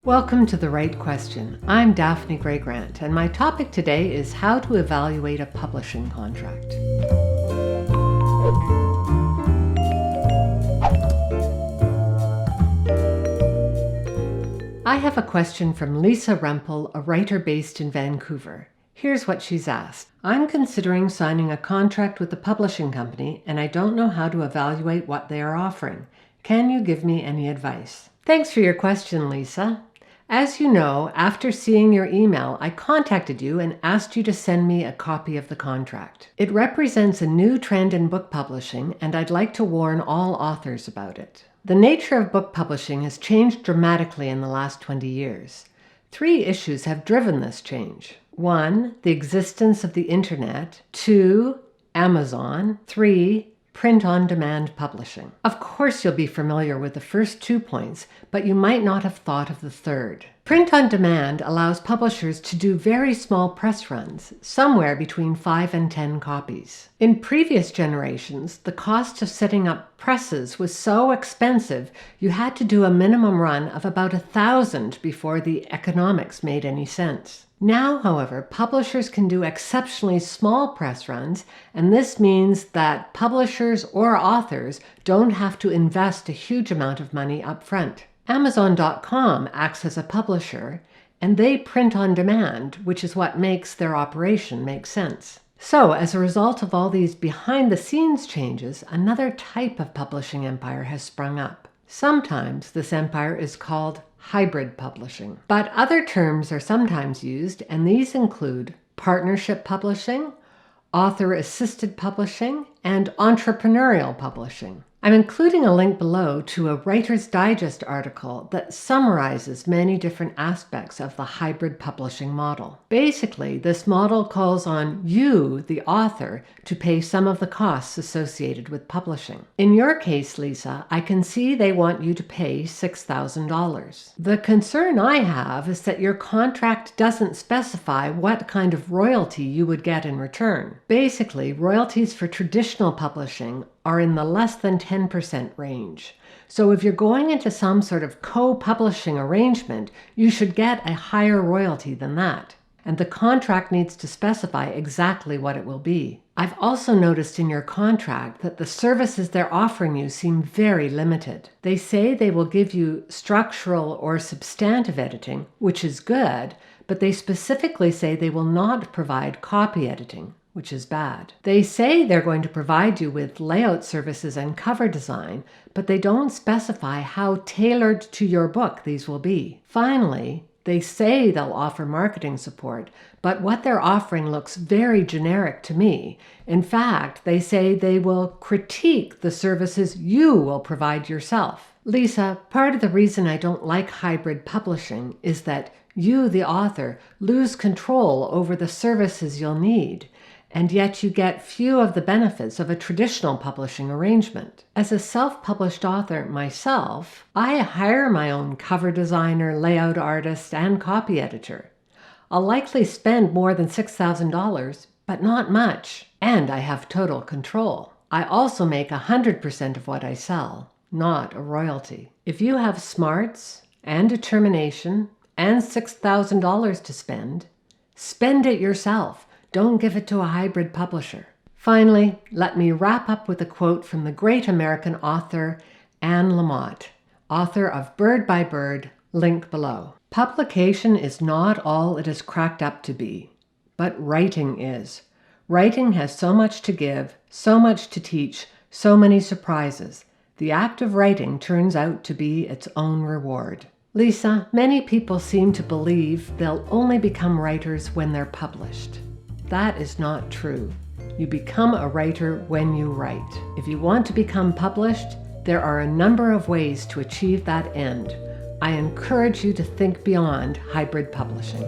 Welcome to The Right Question. I'm Daphne Gray-Grant, and my topic today is how to evaluate a publishing contract. I have a question from Lisa Rempel, a writer based in Vancouver. Here's what she's asked. I'm considering signing a contract with a publishing company, and I don't know how to evaluate what they are offering. Can you give me any advice? Thanks for your question, Lisa. As you know, after seeing your email, I contacted you and asked you to send me a copy of the contract. It represents a new trend in book publishing, and I'd like to warn all authors about it. The nature of book publishing has changed dramatically in the last 20 years. 3 issues have driven this change. 1, the existence of the internet. 2, Amazon. 3, print-on-demand publishing. Of course you'll be familiar with the first 2 points, but you might not have thought of the third. Print-on-demand allows publishers to do very small press runs, somewhere between 5 and 10 copies. In previous generations, the cost of setting up presses was so expensive you had to do a minimum run of about 1,000 before the economics made any sense. Now, however, publishers can do exceptionally small press runs, and this means that publishers or authors don't have to invest a huge amount of money up front. Amazon.com acts as a publisher, and they print on demand, which is what makes their operation make sense. So, as a result of all these behind-the-scenes changes, another type of publishing empire has sprung up. Sometimes this empire is called hybrid publishing, but other terms are sometimes used, and these include partnership publishing, author-assisted publishing, and entrepreneurial publishing. I'm including a link below to a Writer's Digest article that summarizes many different aspects of the hybrid publishing model. Basically, this model calls on you, the author, to pay some of the costs associated with publishing. In your case, Lisa, I can see they want you to pay $6,000. The concern I have is that your contract doesn't specify what kind of royalty you would get in return. Basically, royalties for traditional publishing are in the less than 10% range. So if you're going into some sort of co-publishing arrangement, you should get a higher royalty than that. And the contract needs to specify exactly what it will be. I've also noticed in your contract that the services they're offering you seem very limited. They say they will give you structural or substantive editing, which is good, but they specifically say they will not provide copy editing, which is bad. They say they're going to provide you with layout services and cover design, but they don't specify how tailored to your book these will be. Finally, they say they'll offer marketing support, but what they're offering looks very generic to me. In fact, they say they will critique the services you will provide yourself. Lisa, part of the reason I don't like hybrid publishing is that you, the author, lose control over the services you'll need, and yet you get few of the benefits of a traditional publishing arrangement. As a self-published author myself, I hire my own cover designer, layout artist, and copy editor. I'll likely spend more than $6,000, but not much, and I have total control. I also make 100% of what I sell, not a royalty. If you have smarts and determination and $6,000 to spend it yourself. Don't give it to a hybrid publisher. Finally, let me wrap up with a quote from the great American author Anne Lamott, author of Bird by Bird, link below. Publication is not all it is cracked up to be, but writing is. Writing has so much to give, so much to teach, so many surprises. The act of writing turns out to be its own reward. Lisa, many people seem to believe they'll only become writers when they're published. That is not true. You become a writer when you write. If you want to become published, there are a number of ways to achieve that end. I encourage you to think beyond hybrid publishing.